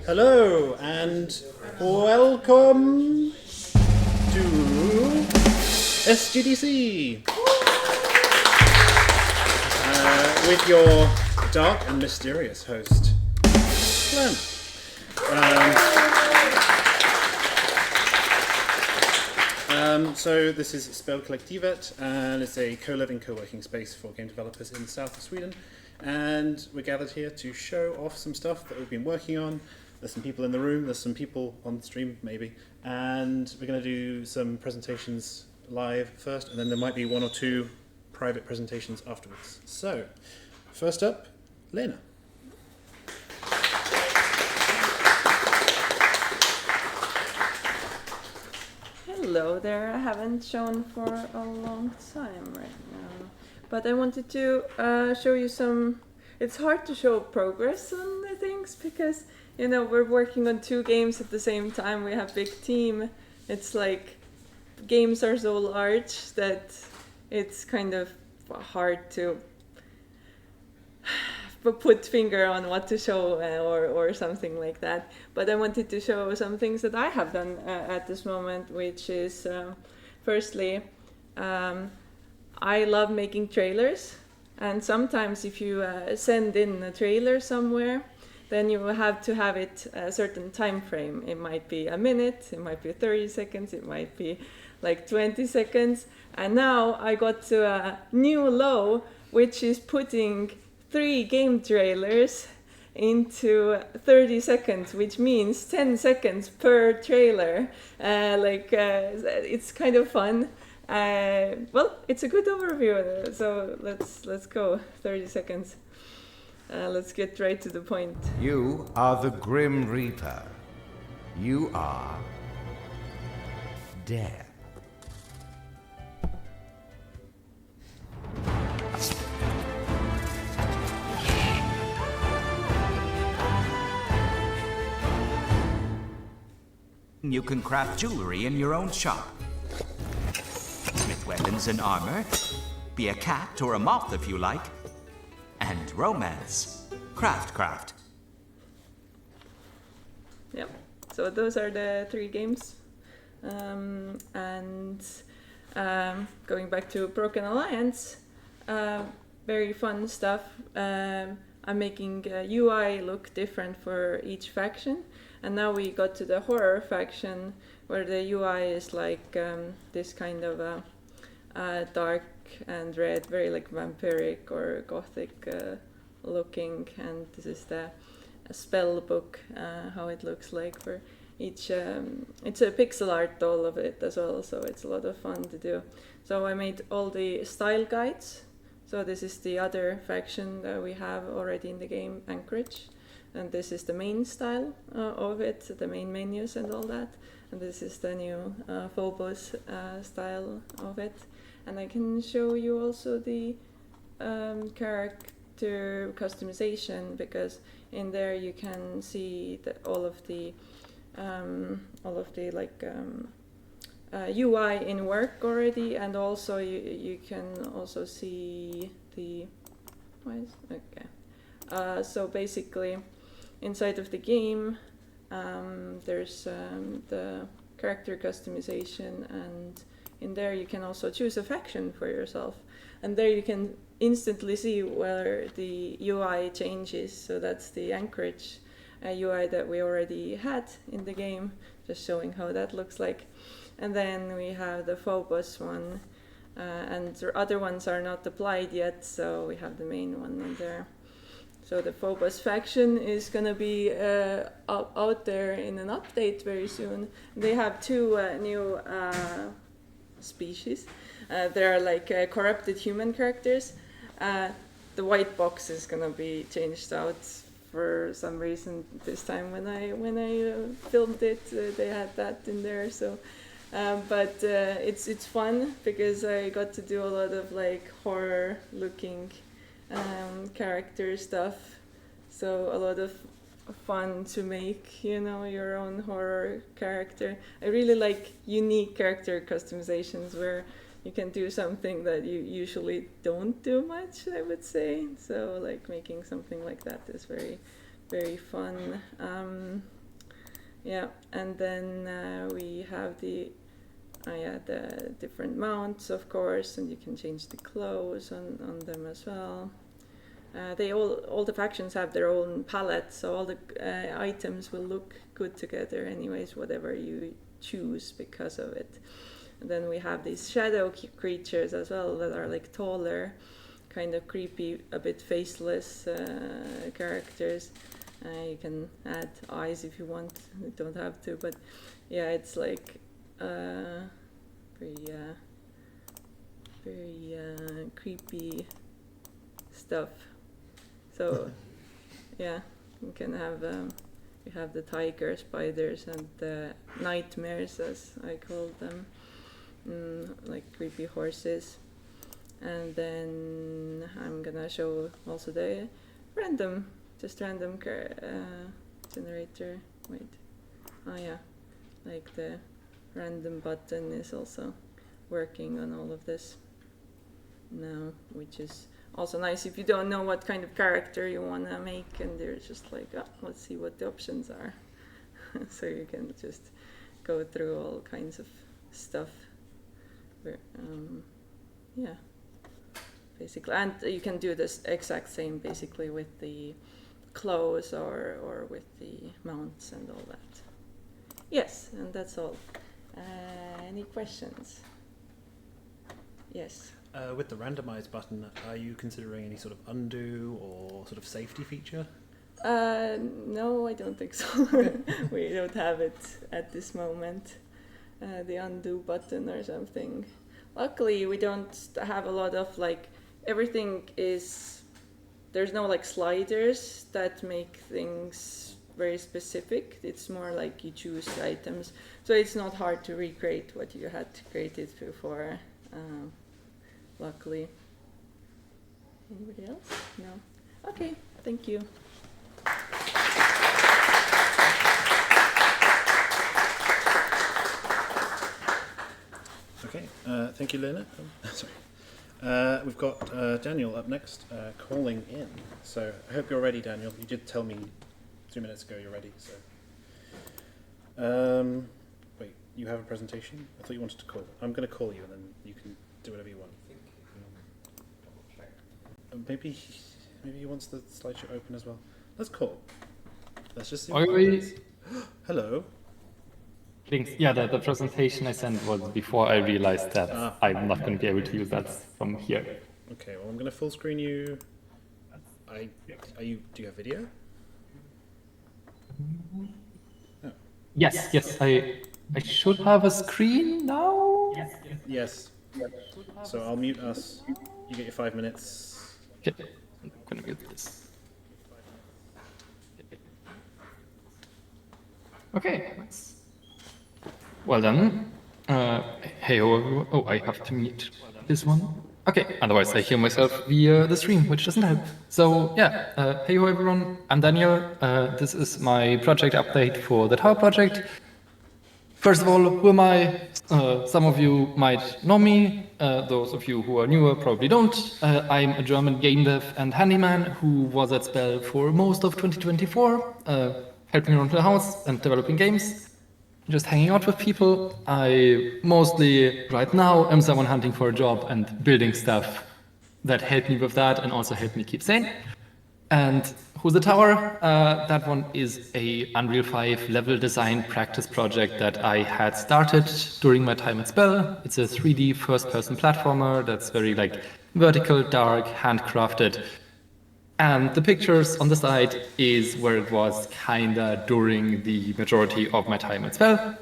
Hello and welcome to SGDC with your dark and mysterious host, Glenn. So this is Spelkollektivet, and it's a co-living, co-working space for game developers in the south of Sweden. And we're gathered here to show off some stuff that we've been working on. There's some people in the room, there's some people on the stream maybe, and we're going to do some presentations live first, and then there might be one or two private presentations afterwards. So, first up, Lena. Hello there, I haven't shown for a long time right now, but I wanted to show you some. It's hard to show progress on the things because, you know, we're working on 2 games at the same time, we have big team. It's like games are so large that it's kind of hard to put finger on what to show or something like that. But I wanted to show some things that I have done at this moment, which is firstly, I love making trailers, and sometimes if you send in a trailer somewhere, then you will have to have it a certain time frame. It might be a minute, it might be 30 seconds, it might be like 20 seconds. And now I got to a new low, which is putting 3 game trailers into 30 seconds, which means 10 seconds per trailer. It's kind of fun. Well, it's a good overview, so let's go 30 seconds. Let's get right to the point. You are the Grim Reaper. You are dead. You can craft jewelry in your own shop. Smith weapons and armor. Be a cat or a moth if you like. And romance. Craft. Yep. So those are the 3 games. Going back to Broken Alliance, very fun stuff. I'm making UI look different for each faction. And now we got to the horror faction, where the UI is like this kind of dark and red, very like vampiric or gothic looking. And this is the spell book, how it looks like for each. It's a pixel art doll of it as well, so it's a lot of fun to do. So I made all the style guides. So this is the other faction that we have already in the game, Anchorage. And this is the main style of it, the main menus and all that. And this is the new Phobos style of it. And I can show you also the character customization, because in there you can see all of the UI in work already, and also you can also see the so basically, inside of the game, there's the character customization, and in there you can also choose a faction for yourself. And there you can instantly see where the UI changes. So that's the Anchorage UI that we already had in the game, just showing how that looks like. And then we have the Phobos one, and the other ones are not applied yet, so we have the main one in there. So the Phobos faction is going to be out there in an update very soon. They have 2 new species. They're like corrupted human characters. The white box is going to be changed out for some reason this time. When I filmed it, they had that in there. So, but it's fun because I got to do a lot of like horror looking character stuff, so a lot of fun to make, you know, your own horror character. I really like unique character customizations where you can do something that you usually don't do much, I would say. So like making something like that is very, very fun. Yeah, and then we have the different mounts, of course, and you can change the clothes on them as well. They all the factions have their own palette, so all the items will look good together anyways, whatever you choose because of it. And then we have these shadow creatures as well that are like taller, kind of creepy, a bit faceless characters. You can add eyes if you want, you don't have to, but yeah, it's like very creepy stuff. So yeah, you can have you have the tiger spiders and the nightmares, as I call them, like creepy horses. And then I'm gonna show also the random generator. Wait, oh yeah, like the random button is also working on all of this now, which is also nice if you don't know what kind of character you want to make, and they're just like, oh, let's see what the options are. So you can just go through all kinds of stuff. Yeah, basically, and you can do this exact same basically with the clothes or with the mounts and all that. Yes, and that's all. Any questions? Yes. With the randomize button, are you considering any sort of undo or sort of safety feature? No, I don't think so. We don't have it at this moment. The undo button or something. Luckily, we don't have a lot of like, everything is, there's no like sliders that make things very specific. It's more like you choose items. So it's not hard to recreate what you had to create it before. Luckily. Anybody else? No? Okay, thank you. Okay, thank you, Lena. Sorry. We've got Daniel up next, calling in. So I hope you're ready, Daniel. You did tell me 2 minutes ago you're ready. So, wait, you have a presentation? I thought you wanted to call. I'm going to call you, and then you can do whatever you want. Maybe he wants the slideshow open as well. Let's call. Let's just see. Hello. Thanks. Yeah, the presentation I sent was before I realized that I'm not going to be able to use that from here. Okay, well, I'm going to full screen you. Do you have video? Oh. Yes, I should have a screen now. Yes. So I'll mute us. You get your 5 minutes. Okay, I'm going to mute this. Okay, nice. Well done. Hey, everyone. Oh, I have to mute this one. Okay, otherwise I hear myself via the stream, which doesn't help. So yeah, hey everyone, I'm Daniel. This is my project update for the Tower project. First of all, who am I? Some of you might know me. Those of you who are newer probably don't. I'm a German game dev and handyman who was at Spell for most of 2024, helping around the house and developing games. Just hanging out with people. I mostly, right now, am someone hunting for a job and building stuff that help me with that and also help me keep sane. And who's the tower? That one is a Unreal 5 level design practice project that I had started during my time at Spell. It's a 3D first-person platformer that's very like vertical, dark, handcrafted. And the pictures on the side is where it was kinda during the majority of my time at Spell.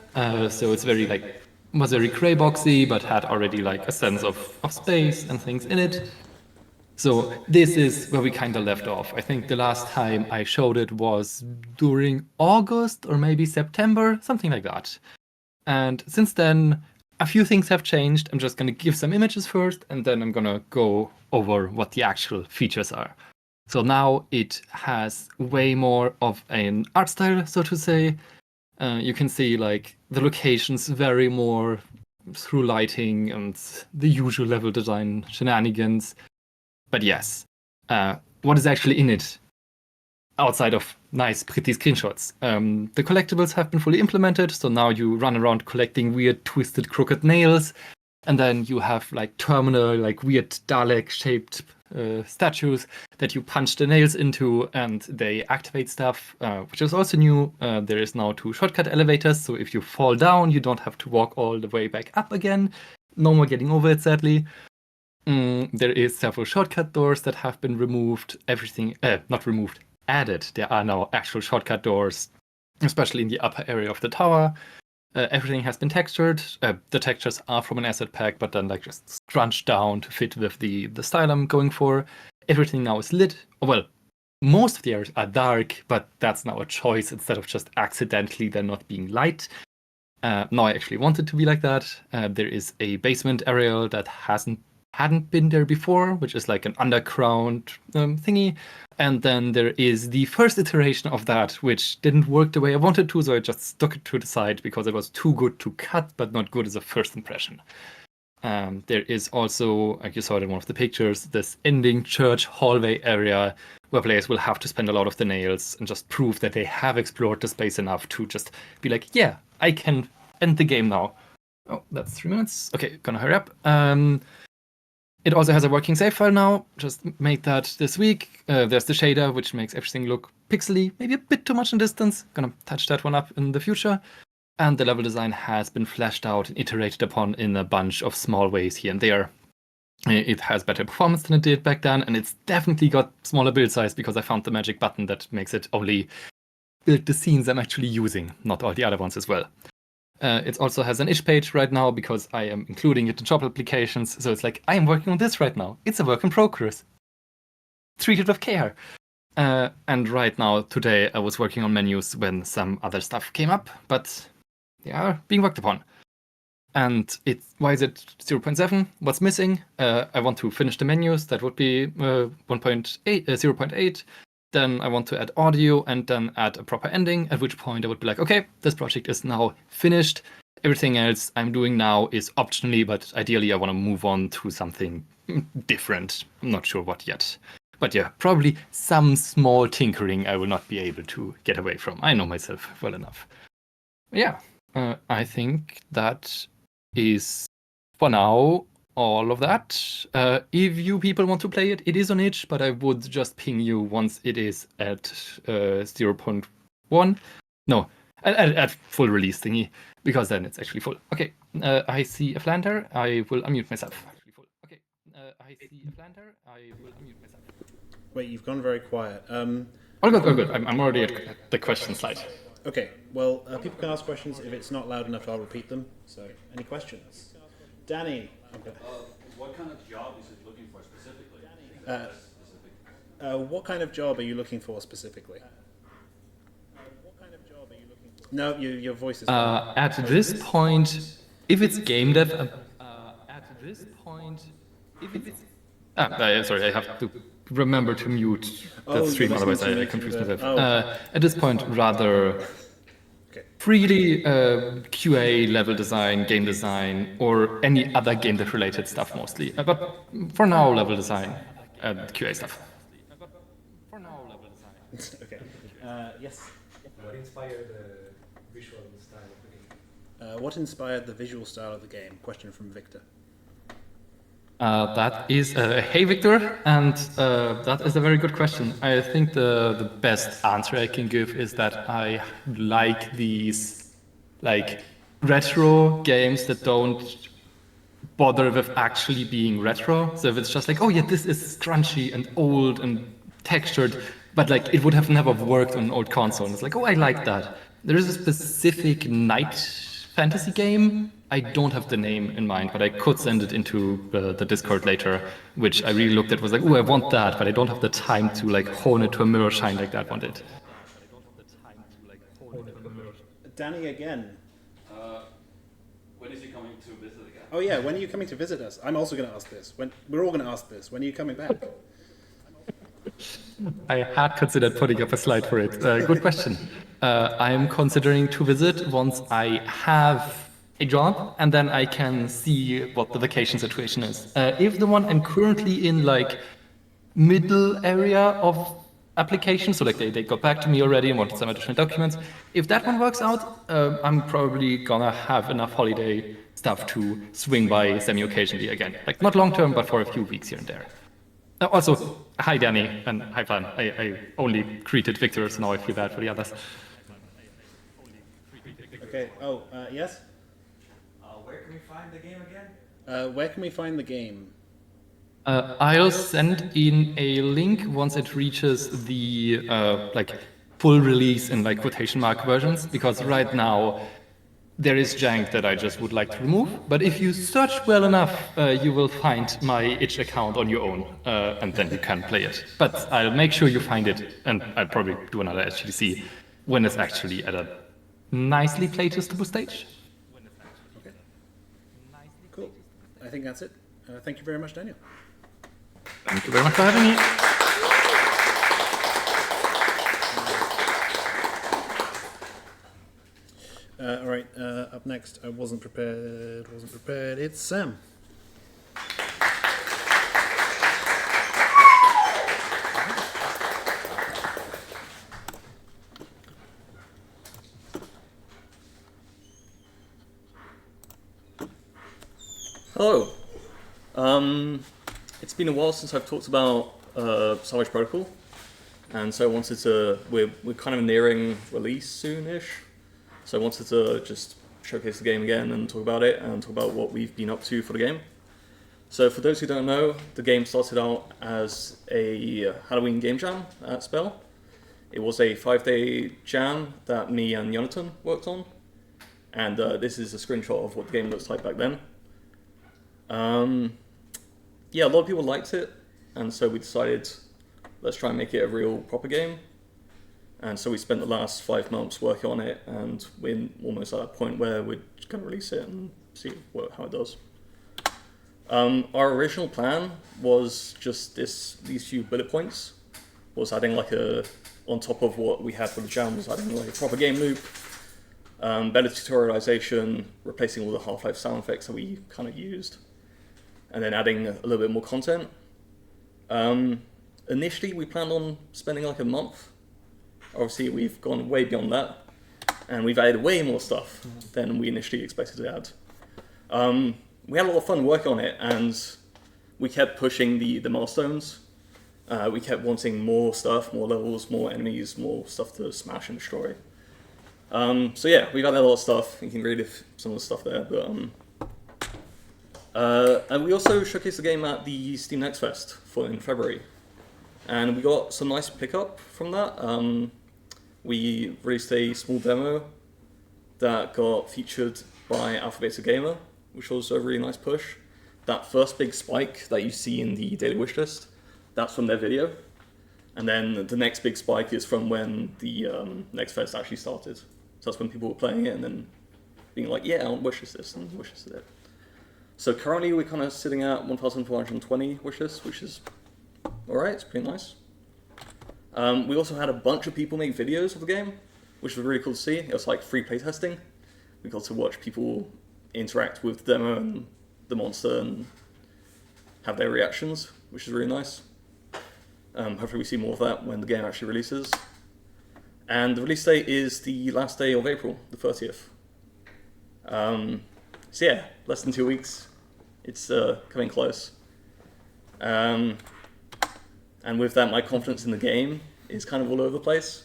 So it's very like, was very gray boxy, but had already like a sense of space and things in it. So this is where we kinda left off. I think the last time I showed it was during August or maybe September, something like that. And since then, a few things have changed. I'm just gonna give some images first, and then I'm gonna go over what the actual features are. So now it has way more of an art style, so to say. You can see like the locations vary more through lighting and the usual level design shenanigans. But yes, what is actually in it? outside of nice, pretty screenshots. The collectibles have been fully implemented, so now you run around collecting weird, twisted, crooked nails, and then you have like terminal, like weird Dalek-shaped statues that you punch the nails into, and they activate stuff, which is also new. There is now 2 shortcut elevators, so if you fall down, you don't have to walk all the way back up again. No more getting over it, sadly. There is several shortcut doors that have been removed. Everything, not removed, added. There are now actual shortcut doors, especially in the upper area of the tower. Everything has been textured. The textures are from an asset pack, but then like just scrunched down to fit with the style I'm going for. Everything now is lit. Well, most of the areas are dark, but that's now a choice instead of just accidentally they're not being light. Now I actually want it to be like that. There is a basement area that hadn't been there before, which is like an underground thingy. And then there is the first iteration of that, which didn't work the way I wanted to, so I just stuck it to the side because it was too good to cut, but not good as a first impression. There is also, like you saw it in one of the pictures, this ending church hallway area where players will have to spend a lot of the nails and just prove that they have explored the space enough to just be like, yeah, I can end the game now. Oh, that's 3 minutes. Okay, gonna hurry up. It also has a working save file now. Just made that this week. There's the shader, which makes everything look pixely, maybe a bit too much in distance. Gonna touch that one up in the future. And the level design has been fleshed out and iterated upon in a bunch of small ways here and there. It has better performance than it did back then, and it's definitely got smaller build size because I found the magic button that makes it only build the scenes I'm actually using, not all the other ones as well. It also has an itch page right now because I am including it in shop applications. So it's like, I am working on this right now. It's a work in progress. Treat it with care. And right now, today, I was working on menus when some other stuff came up, but they are being worked upon. And why is it 0.7? What's missing? I want to finish the menus. That would be 0.8. Then I want to add audio and then add a proper ending, at which point I would be like, okay, this project is now finished. Everything else I'm doing now is optionally, but ideally I want to move on to something different. I'm not sure what yet. But yeah, probably some small tinkering I will not be able to get away from. I know myself well enough. Yeah, I think that is, for now, all of that. If you people want to play it, it is on itch, but I would just ping you once it is at 0.1. No, at full release thingy, because then it's actually full. Okay, I see a flander. I will unmute myself. Okay, I see a flander. I will unmute myself. Wait, you've gone very quiet. All good, all good. I'm already at the question slide. Okay, well, people can ask questions. If it's not loud enough, I'll repeat them. So, any questions? Danny. What kind of job is it looking for specifically? What kind of job are you looking for specifically? No, your voice is. At this point, if it's game dev. Sorry, I have to remember to mute the stream, otherwise I confuse myself. At this point, rather freely QA, level design, game design, or any other game dev related stuff mostly. But for now, level design and QA stuff. Okay. Yes. What inspired the visual style of the game? What inspired the visual style of the game? Question from Victor. That is hey Victor, and that is a very good question. I think the best answer I can give is that I like these like retro games that don't bother with actually being retro. So if it's just like, oh yeah, this is crunchy and old and textured, but like it would have never worked on an old console. And it's like, oh, I like that. There is a specific night fantasy game. I don't have the name in mind, but I could send it into the Discord later, which I really looked at, was like, oh, I want that, but I don't have the time to like hone it to a mirror shine like that one did. Danny again. When is he coming to visit again? Oh yeah, when are you coming to visit us? I'm also going to ask this. We're all going to ask this. When are you coming back? I had considered putting up a slide for it. Good question. I am considering to visit once I have a job, and then I can see what the vacation situation is. If the one I'm currently in, like, middle area of application, so like they got back to me already and wanted some additional documents. If that one works out, I'm probably gonna have enough holiday stuff to swing by semi-occasionally again. Like not long term, but for a few weeks here and there. Also, hi Danny, and hi Plan. I only greeted Victor, so now I feel bad for the others. Okay, yes? Where can we find the game again? Where can we find the game? I'll send in a link once it reaches the like full release in like quotation mark versions, because right now there is jank that I just would like to remove. But if you search well enough, you will find my itch account on your own, and then you can play it. But I'll make sure you find it, and I'll probably do another SGDC when it's actually at a nicely playtestable stage. Okay. Cool. I think that's it. Thank you very much, Daniel. Thank you very much for having me. All right, up next, I wasn't prepared, it's Sam. Hello. It's been a while since I've talked about Salvage Protocol, and so I wanted to. We're kind of nearing release soon-ish, so I wanted to just showcase the game again and talk about it and talk about what we've been up to for the game. So for those who don't know, the game started out as a Halloween game jam at Spell. It was a 5-day jam that me and Jonathan worked on, and this is a screenshot of what the game looks like back then. Yeah, a lot of people liked it, and so we decided, let's try and make it a real proper game. And so we spent the last 5 months working on it, and we're almost at that point where we're going to release it and see how it does. Our original plan was just these few bullet points, was adding like on top of what we had for the jam, was adding like a proper game loop, better tutorialization, replacing all the Half-Life sound effects that we kind of used, and then adding a little bit more content. Initially, we planned on spending like a month. Obviously, we've gone way beyond that, and we've added way more stuff than we initially expected to add. We had a lot of fun working on it, and we kept pushing the milestones. We kept wanting more stuff, more levels, more enemies, more stuff to smash and destroy. So yeah, we've added a lot of stuff. You can read some of the stuff there, but and we also showcased the game at the Steam Next Fest in February, and we got some nice pickup from that. We released a small demo that got featured by Alpha Beta Gamer, which was a really nice push. That first big spike that you see in the daily wishlist, that's from their video. And then the next big spike is from when the Next Fest actually started. So that's when people were playing it and then being like, yeah, I want wishlist this, and wishlisted it. So currently we're kind of sitting at 1,420 wishlists, which is alright, it's pretty nice. We also had a bunch of people make videos of the game, which was really cool to see. It was like free playtesting. We got to watch people interact with the demo and the monster and have their reactions, which is really nice. Hopefully we see more of that when the game actually releases. And the release date is the last day of April, the 30th. So yeah, less than 2 weeks. It's coming close. And with that, my confidence in the game is kind of all over the place.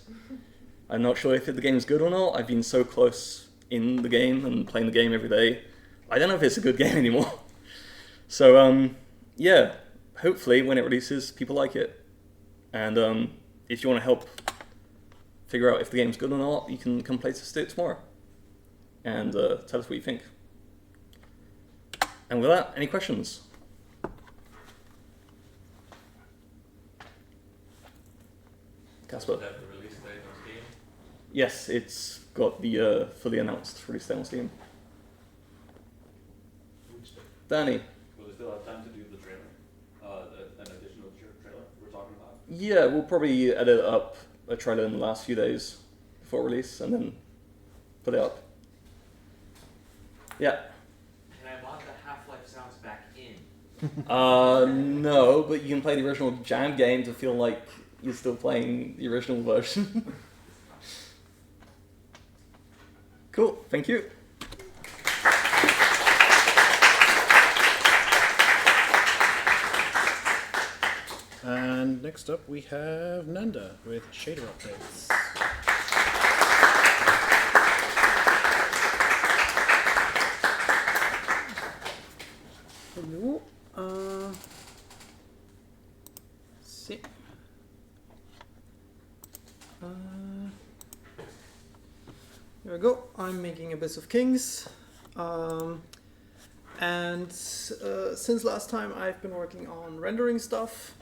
I'm not sure if the game is good or not. I've been so close in the game and playing the game every day. I don't know if it's a good game anymore. So yeah, hopefully when it releases, people like it. And if you want to help figure out if the game's good or not, you can come play test it tomorrow and tell us what you think. And with that, any questions? Casper? Is that the release date on Steam? Yes, it's got the fully announced release date on Steam. Danny? Will they still have time to do the trailer? An additional trailer we're talking about? Yeah, we'll probably edit up a trailer in the last few days before release and then put it up. Yeah. Can I mod the Half-Life sounds back in? No, but you can play the original Jam game to feel like you're still playing the original version. Cool, thank you. And next up we have Nanda with shader updates. Hello. See. Here we go. I'm making Abyss of Kings. And since last time I've been working on rendering stuff.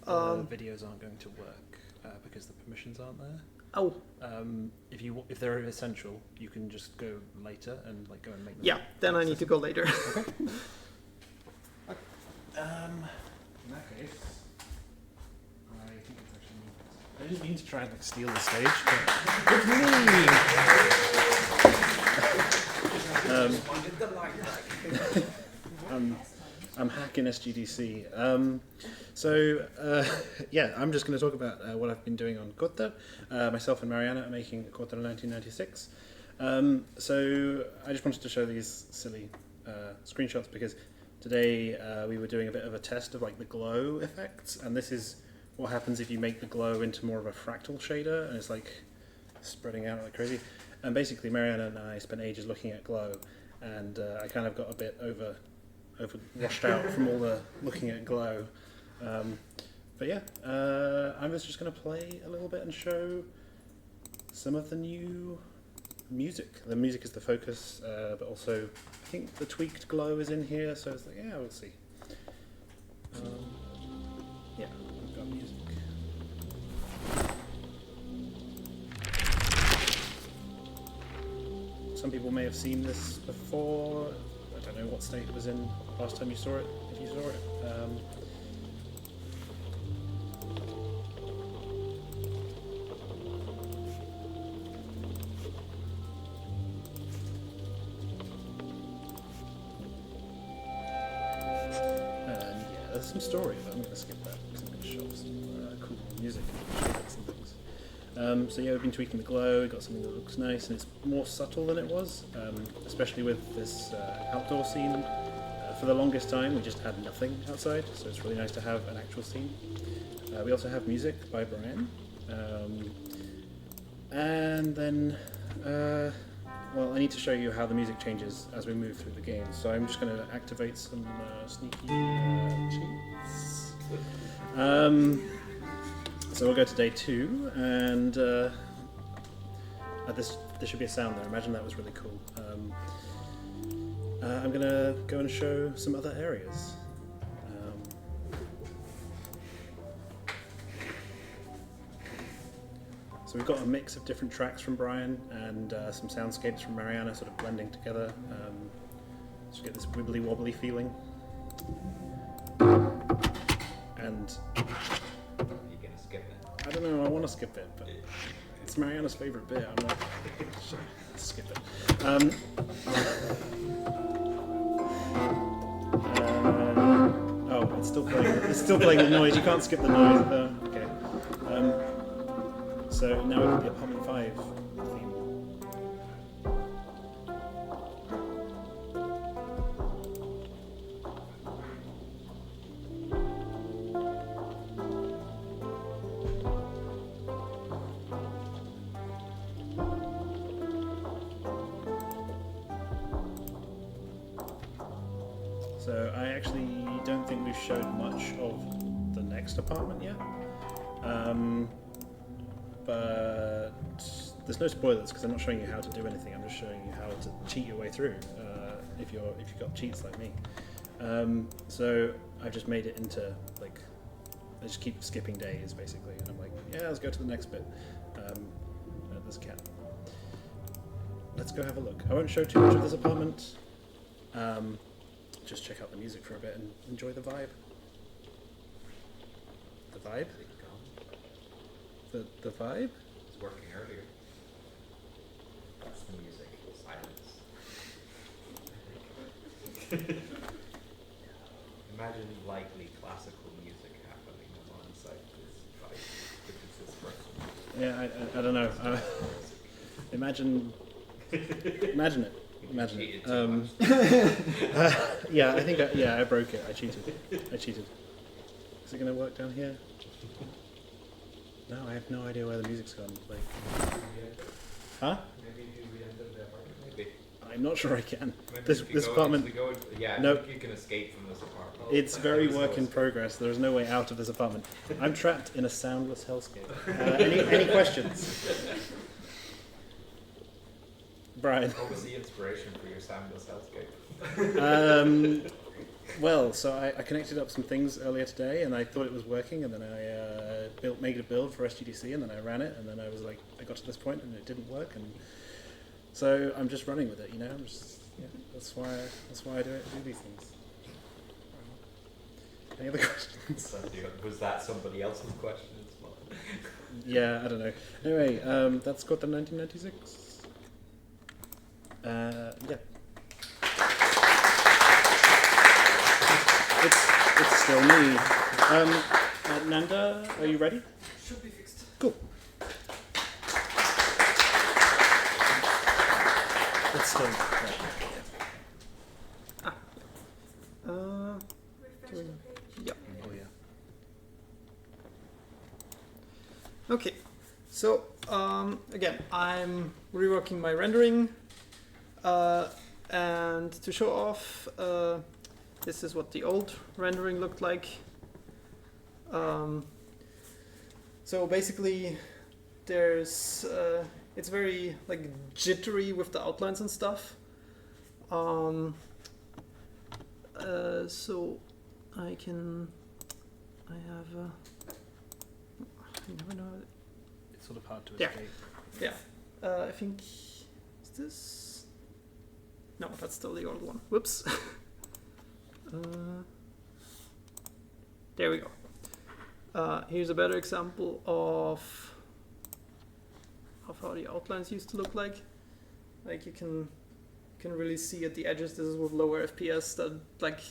Videos aren't going to work because the permissions aren't there. Oh. If they're essential, you can just go later and like go and make them. Yeah, then I need to go later. Okay. In that case, I think it's actually. I didn't mean to try and like steal the stage, but I'm hacking SGDC. Yeah, I'm just going to talk about what I've been doing on Kotta. Myself and Mariana are making Kotta 1996. So I just wanted to show these silly screenshots because today we were doing a bit of a test of like the glow effects, and this is what happens if you make the glow into more of a fractal shader, and it's like spreading out like crazy. And basically Mariana and I spent ages looking at glow, and I kind of got a bit over washed out from all the looking at glow. But yeah, I was just going to play a little bit and show some of the new music. The music is the focus, but also I think the tweaked glow is in here, so it's like, yeah, we'll see. Yeah, we've got music. Some people may have seen this before. I don't know what state it was in last time you saw it, if you saw it. And yeah, there's some story, but I'm going to skip that because I'm going to show off some cool music and things. So yeah, we've been tweaking the glow, we've got something that looks nice and it's more subtle than it was, especially with this outdoor scene. For the longest time we just had nothing outside, so it's really nice to have an actual scene. We also have music by Brian. And then, well, I need to show you how the music changes as we move through the game. So I'm just going to activate some sneaky cheats. So we'll go to day 2, and this should be a sound there. Imagine that was really cool. I'm going to go and show some other areas. So we've got a mix of different tracks from Brian and some soundscapes from Mariana sort of blending together. Just get this wibbly wobbly feeling. And I don't know, I want to skip it, but it's Mariana's favourite bit. I'm like, skip it. Oh, it's still playing. It's still playing the noise. You can't skip the noise. Okay. So now we've got the apartment 5 theme. So I actually don't think we've showed much of the next apartment yet, but there's no spoilers because I'm not showing you how to do anything. I'm just showing you how to cheat your way through if you've got cheats like me. So I've just made it into like I just keep skipping days basically, and I'm like, yeah, let's go to the next bit. There's a cat. Let's go have a look. I won't show too much of this apartment. Just check out the music for a bit and enjoy the vibe. The vibe? The vibe? It's working earlier. That's the music. Silence. Imagine likely classical music happening alongside this vibe. Yeah, I don't know. Imagine it. Imagine it. Yeah, I think I broke it. I cheated. Is it going to work down here? No, I have no idea where the music's gone. Like, huh? Maybe if you re-enter the apartment, maybe. I'm not sure I can. Maybe This apartment. Yeah, No. you can escape from this apartment. It's very work in progress. There is no way out of this apartment. I'm trapped in a soundless hellscape. Any questions? Brian. What was the inspiration for your soundless hellscape? Well, so I connected up some things earlier today, and I thought it was working, and then I made a build for SGDC, and then I ran it, and then I was like, I got to this point, and it didn't work, and so I'm just running with it, you know. That's why I do these things. Any other questions? Was that somebody else's question as well? Yeah, I don't know. Anyway, that's got the 1996. Yeah. It's still me. Nanda, are you ready? Should be fixed. Cool. It's still. Yeah. Oh yeah. Okay, so again, I'm reworking my rendering, and to show off, this is what the old rendering looked like. So basically, there's it's very like jittery with the outlines and stuff. So I have. I never know. It's sort of hard to Yeah. escape. Yeah. I think is this? No, that's still the old one. Whoops. There we go. Here's a better example of how the outlines used to look like. Like you can really see at the edges. This is with lower FPS that like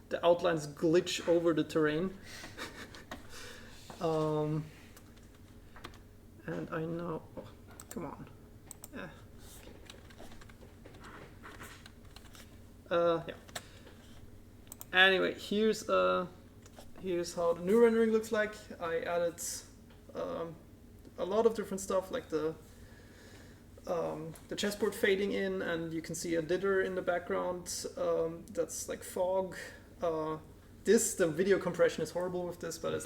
the outlines glitch over the terrain. And I know. Oh, come on. Yeah. Anyway, here's how the new rendering looks like. I added a lot of different stuff, like the chessboard fading in, and you can see a dither in the background. That's like fog. The video compression is horrible with this, but it's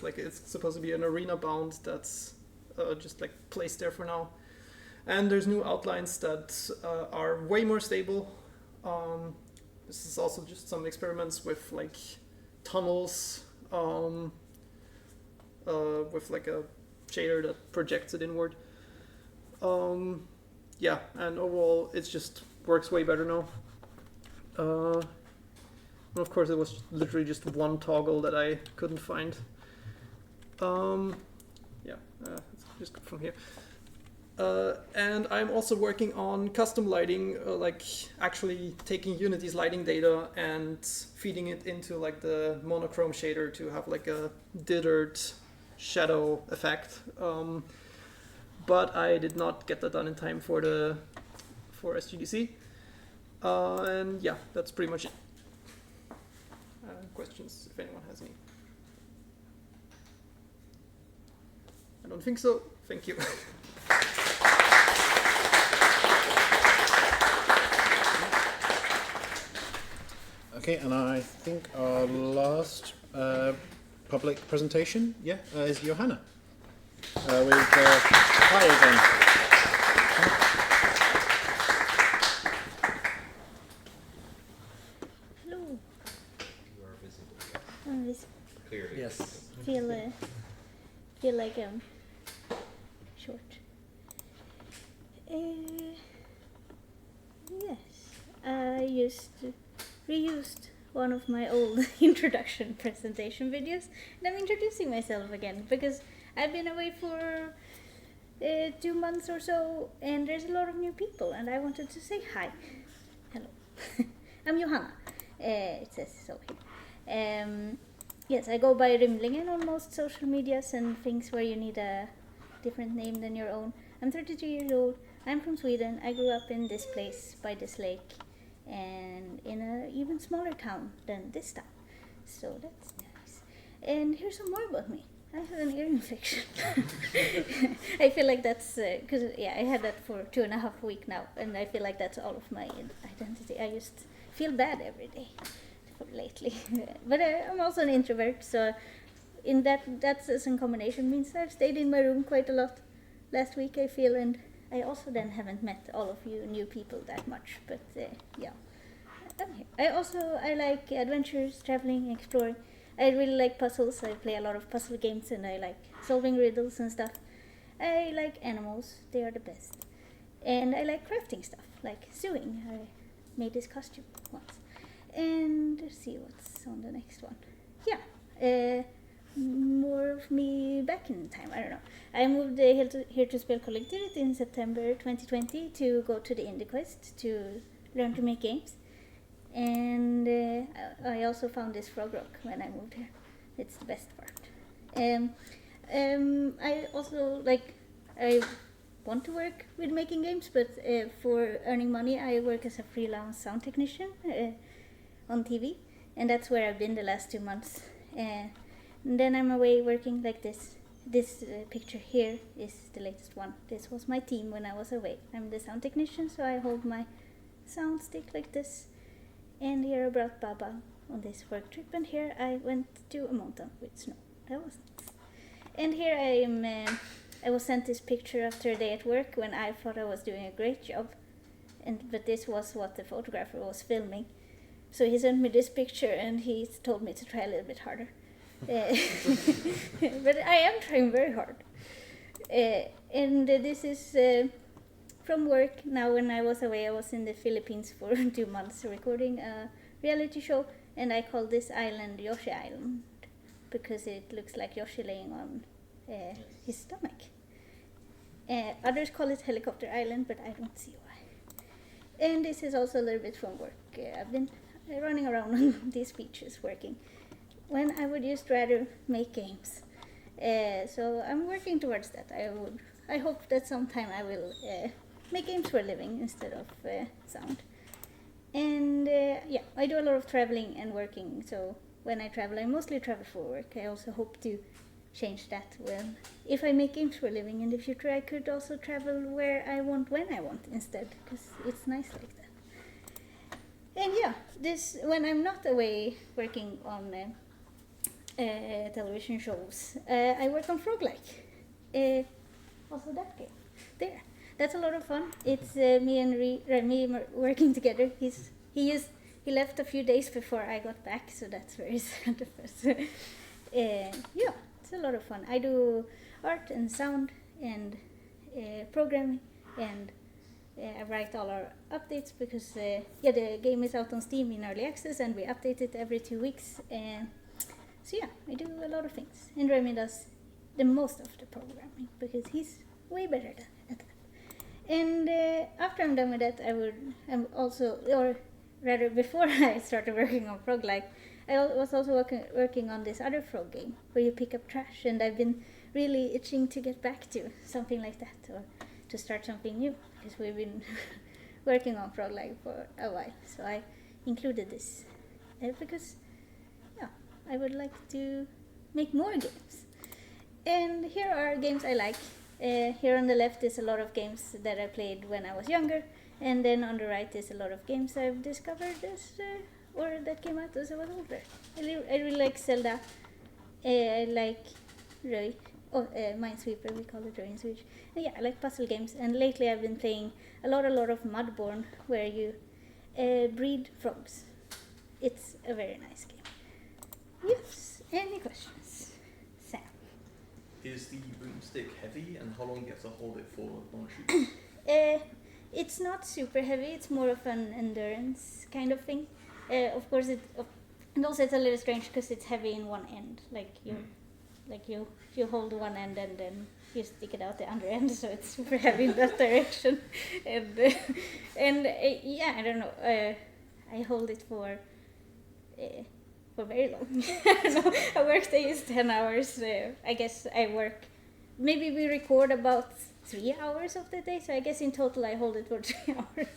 supposed to be an arena bound that's just like placed there for now. And there's new outlines that are way more stable. This is also just some experiments with like tunnels, with like a shader that projects it inward. Yeah, and overall it just works way better now. And of course it was literally just one toggle that I couldn't find. Yeah, let's just go from here. And I'm also working on custom lighting, like actually taking Unity's lighting data and feeding it into like the monochrome shader to have like a dithered shadow effect. But I did not get that done in time for SGDC. And yeah, that's pretty much it. Questions, if anyone has any? I don't think so. Thank you. Okay, and I think our last public presentation, is Johanna. With hi again. Hello. You are visible. I'm visible. Clearly. Yes. Feel like I'm short. Yes, I reused one of my old introduction presentation videos, and I'm introducing myself again because I've been away for 2 months or so, and there's a lot of new people, and I wanted to say hi. Hello. I'm Johanna. It says so here. Yes, I go by Rymlingen on most social medias and things where you need a different name than your own. I'm 32 years old. I'm from Sweden. I grew up in this place by this lake and in an even smaller town than this town. So that's nice. And here's some more about me. I have an ear infection. I feel like that's because I had that for 2.5 weeks now, and I feel like that's all of my identity. I just feel bad every day lately. But I'm also an introvert, so in that's in combination means I've stayed in my room quite a lot last week, I feel, and I also then haven't met all of you new people that much. But I'm here. I like adventures, traveling, exploring. I really like puzzles. I play a lot of puzzle games and I like solving riddles and stuff. I like animals. They are the best. And I like crafting stuff, like sewing. I made this costume once. And let's see what's on the next one. More of me back in time. I don't know. I moved here to Spelkollektivet in September 2020 to go to the Indie Quest to learn to make games. And I also found this frog rock when I moved here. It's the best part. I also I want to work with making games, but for earning money I work as a freelance sound technician on TV, and that's where I've been the last 2 months. And then I'm away working like this. This picture here is the latest one. This was my team when I was away. I'm the sound technician, so I hold my sound stick like this. And here I brought Baba on this work trip, and here I went to a mountain with snow. That was nice. And here I was sent this picture after a day at work when I thought I was doing a great job, but this was what the photographer was filming. So he sent me this picture and he told me to try a little bit harder. But I am trying very hard. And this is from work. Now when I was away, I was in the Philippines for 2 months recording a reality show, and I call this island Yoshi Island because it looks like Yoshi laying on his stomach. Others call it Helicopter Island, but I don't see why. And this is also a little bit from work. I've been running around on these beaches working when I would just rather make games. So I'm working towards that. I hope that sometime I will make games for a living instead of sound. And I do a lot of traveling and working. So when I travel, I mostly travel for work. I also hope to change that. Well, if I make games for a living in the future, I could also travel where I want, when I want instead, because it's nice like that. And this when I'm not away working on television shows, I work on Froglike. Also that game there. That's a lot of fun. It's me and Remy working together. He left a few days before I got back, so that's very sad of us. It's a lot of fun. I do art and sound and programming, and I write all our updates because the game is out on Steam in early access and we update it every 2 weeks. I do a lot of things, and Remy does the most of the programming because he's way better at that. And after I'm done with that, I'm also, or rather before I started working on Froglike, I was also working on this other frog game where you pick up trash, and I've been really itching to get back to something like that, or to start something new, because we've been working on Froglike for a while. So I included this because I would like to make more games. And here are games I like. Here on the left is a lot of games that I played when I was younger, and then on the right is a lot of games I've discovered or that came out as I was older. I really like Zelda. I like Minesweeper, we call it Röy in Swedish. And I like puzzle games, and lately I've been playing a lot of Mudborn, where you breed frogs. It's a very nice game. Yes, any questions? Sam? Is the boomstick heavy, and how long do you have to hold it for on shoot? It's not super heavy, it's more of an endurance kind of thing. Of course, and also it's a little strange because it's heavy in one end. You hold one end and then you stick it out the other end, so it's super heavy in that direction. And I don't know. I hold it for very long. I don't know. A work day is 10 hours. I guess I work maybe we record about 3 hours of the day, so I guess in total I hold it for 3 hours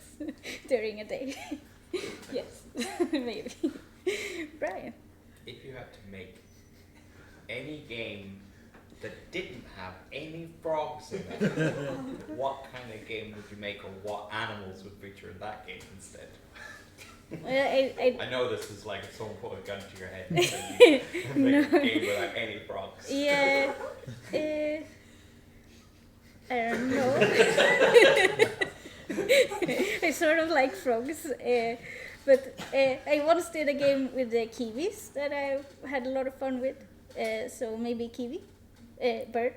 during a day. Yes, maybe. Brian? If you had to make any game that didn't have any frogs in it, what kind of game would you make, or what animals would feature in that game instead? I know this is like if someone put a gun to your head and said you make a game without any frogs. Yeah, I don't know. I sort of like frogs, but I once did a game with the kiwis that I had a lot of fun with. So maybe kiwi bird,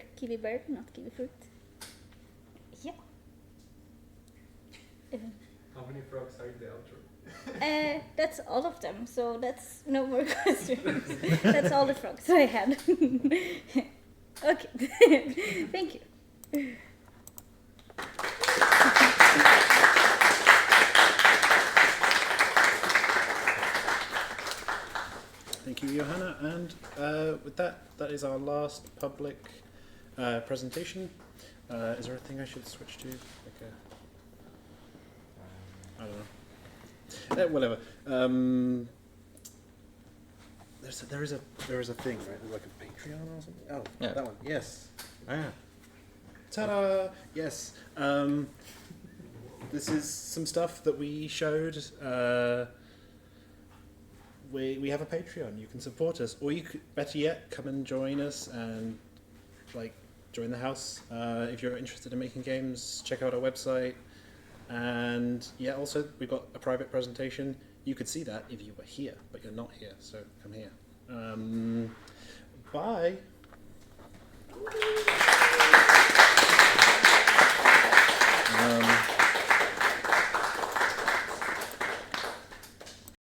not kiwi fruit. Yeah. How many frogs are in the outro? That's all of them, so that's no more questions. That's all the frogs I had. Okay, thank you. Thank you, Johanna. And with that is our last public presentation. Is there a thing I should switch to? Like I don't know. Whatever. There is a thing, right? Like a Patreon or something. Oh, yeah. That one. Yes. Ta-da! Yes. This is some stuff that we showed. We have a Patreon. You can support us, or you could, better yet, come and join us and join the house. If you're interested in making games, check out our website. And yeah, also we've got a private presentation. You could see that if you were here, but you're not here, so come here. Bye.